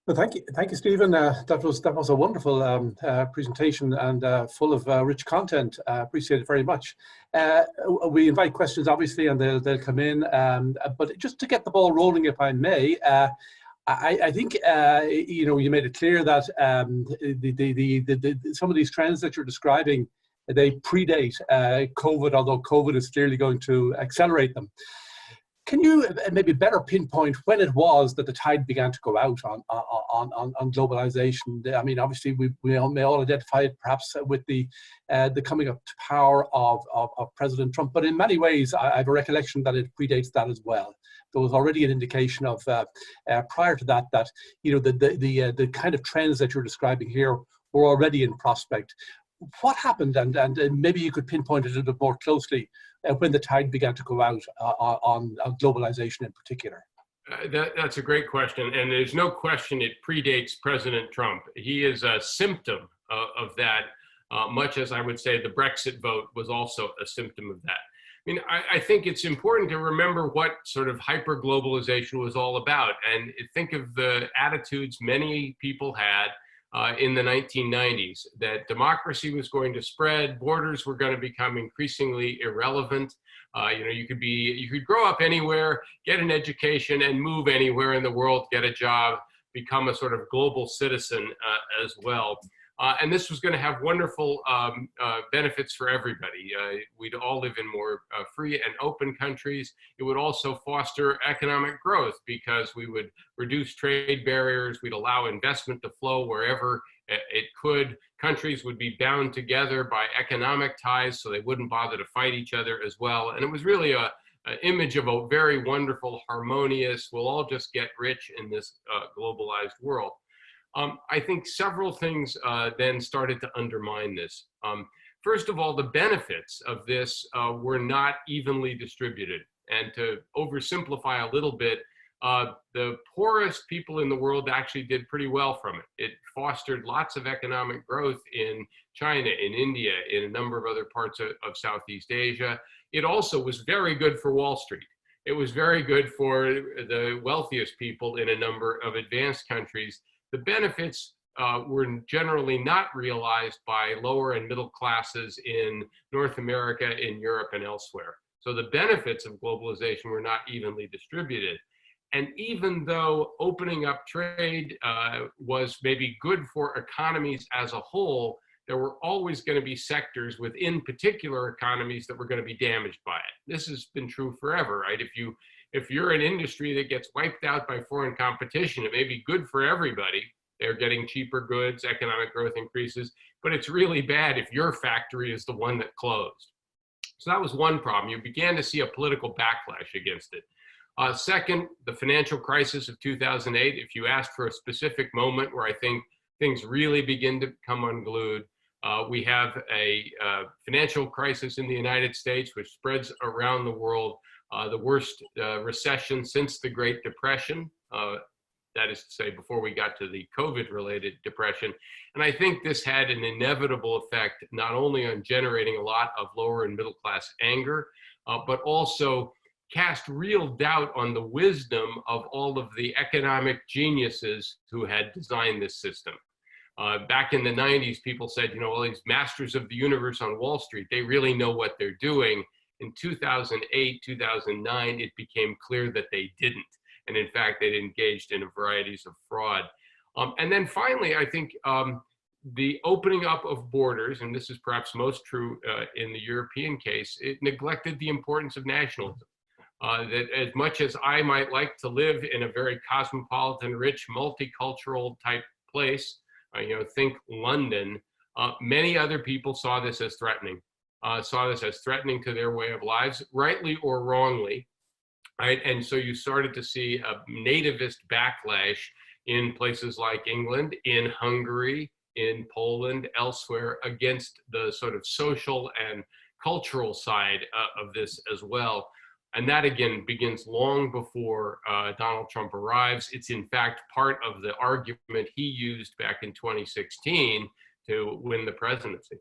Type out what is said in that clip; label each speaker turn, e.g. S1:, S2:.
S1: Well, thank you, Stephen. That was a wonderful presentation and full of rich content. Appreciate it very much. We invite questions, obviously, and they'll come in. But just to get the ball rolling, if I may, I think you made it clear that some of these trends that you're describing, they predate COVID, although COVID is clearly going to accelerate them. Can you maybe better pinpoint when it was that the tide began to go out on globalization? I mean, obviously, we may all identify it perhaps with the coming up to power of President Trump, but in many ways, I have a recollection that it predates that as well. There was already an indication of prior to that the kind of trends that you're describing here were already in prospect. What happened, and maybe you could pinpoint it a little bit more closely when the tide began to go out on globalization in particular?
S2: That's a great question, and there's no question it predates President Trump. He is a symptom of that, much as I would say the Brexit vote was also a symptom of that. I mean, I think it's important to remember what sort of hyper-globalization was all about, and think of the attitudes many people had in the 1990s, that democracy was going to spread, borders were going to become increasingly irrelevant. You could grow up anywhere, get an education, and move anywhere in the world, get a job, become a sort of global citizen as well. And this was going to have wonderful benefits for everybody. We'd all live in more free and open countries. It would also foster economic growth because we would reduce trade barriers. We'd allow investment to flow wherever it could. Countries would be bound together by economic ties, so they wouldn't bother to fight each other as well. And it was really an image of a very wonderful, harmonious, we'll all just get rich in this globalized world. I think several things then started to undermine this. First of all, the benefits of this were not evenly distributed. And to oversimplify a little bit, the poorest people in the world actually did pretty well from it. It fostered lots of economic growth in China, in India, in a number of other parts of Southeast Asia. It also was very good for Wall Street. It was very good for the wealthiest people in a number of advanced countries. The benefits were generally not realized by lower and middle classes in North America, in Europe, and elsewhere. So the benefits of globalization were not evenly distributed. And even though opening up trade was maybe good for economies as a whole, there were always going to be sectors within particular economies that were going to be damaged by it. This has been true forever, right? If you're an industry that gets wiped out by foreign competition, it may be good for everybody. They're getting cheaper goods, economic growth increases, but it's really bad if your factory is the one that closed. So that was one problem. You began to see a political backlash against it. Second, the financial crisis of 2008. If you asked for a specific moment where I think things really begin to become unglued, we have a financial crisis in the United States, which spreads around the world. The worst recession since the Great Depression, that is to say, before we got to the COVID-related depression. And I think this had an inevitable effect, not only on generating a lot of lower and middle class anger, but also cast real doubt on the wisdom of all of the economic geniuses who had designed this system. Back in the 90s, people said, all these masters of the universe on Wall Street, they really know what they're doing. In 2008, 2009, it became clear that they didn't. And in fact, they'd engaged in varieties of fraud. And then finally, I think the opening up of borders, and this is perhaps most true in the European case, it neglected the importance of nationalism. That as much as I might like to live in a very cosmopolitan, rich, multicultural type place, think London, many other people saw this as threatening. To their way of lives, rightly or wrongly, right? And so you started to see a nativist backlash in places like England, in Hungary, in Poland, elsewhere, against the sort of social and cultural side of this as well. And that, again, begins long before Donald Trump arrives. It's, in fact, part of the argument he used back in 2016 to win the presidency.